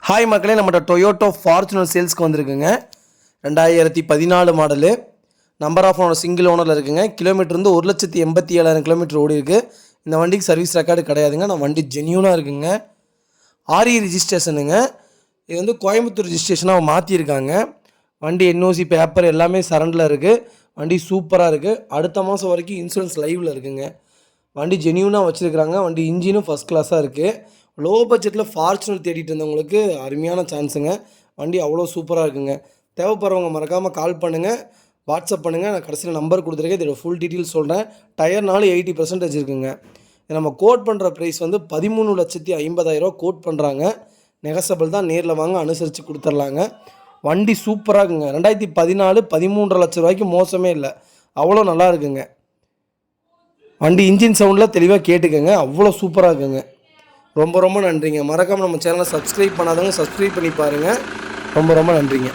Hi மக்களே, நம்மகிட்ட Toyota Fortuner சேல்ஸ்க்கு வந்திருக்குங்க. 2014 model. Number of owner single ஓனரில் இருக்குங்க. கிலோமீட்டர் வந்து 1,87,000 கிலோமீட்டர் ஓடி இருக்குது. இந்த வண்டிக்கு சர்வீஸ் ரெக்கார்டு கிடையாதுங்க. நான் வண்டி ஜென்யூனாக இருக்குங்க. ஆர்இ ரிஜிஸ்ட்ரேஷனுங்க. இது வந்து கோயம்புத்தூர் ரிஜிஸ்ட்ரேஷனாக மாற்றிருக்காங்க. வண்டி என்ஓசி பேப்பர் எல்லாமே சரண்டில் இருக்குது. வண்டி சூப்பராக இருக்குது. அடுத்த மாதம் வரைக்கும் இன்சூரன்ஸ் லைவில் இருக்குங்க. வண்டி ஜென்யூனாக வச்சுருக்குறாங்க. வண்டி இன்ஜினும் ஃபஸ்ட் கிளாஸாக இருக்குது. லோ பட்ஜெட்டில் ஃபார்ச்சுனர் தேடிட்டு இருந்தவங்களுக்கு அருமையான சான்ஸுங்க. வண்டி அவ்வளோ சூப்பராக இருக்குங்க. தேவைப்படுறவங்க மறக்காமல் கால் பண்ணுங்கள், வாட்ஸ்அப் பண்ணுங்கள். நான் கடைசியில் நம்பர் கொடுத்துருக்கேன். இதோட ஃபுல் டீட்டெயில்ஸ் சொல்கிறேன். டயர்னாலும் 80% இருக்குங்க. நம்ம கோட் பண்ணுற ப்ரைஸ் வந்து 13,50,000 கோட் பண்ணுறாங்க. நெகசபிள் தான். நேரில் வாங்க, அனுசரித்து கொடுத்துர்லாங்க. வண்டி சூப்பராக இருக்குங்க. 2014 13.5 லட்ச ரூபாய்க்கு மோசமே இல்லை. அவ்வளோ நல்லா இருக்குங்க. வண்டி இன்ஜின் சவுண்டில் தெளிவாக கேட்டுக்கங்க. அவ்வளோ சூப்பராக இருக்குங்க. ரொம்ப ரொம்ப நன்றிங்க. மறக்காமல் நம்ம சேனலை சப்ஸ்கிரைப் பண்ணாதவங்க சப்ஸ்கிரைப் பண்ணி பாருங்கள். ரொம்ப ரொம்ப நன்றிங்க.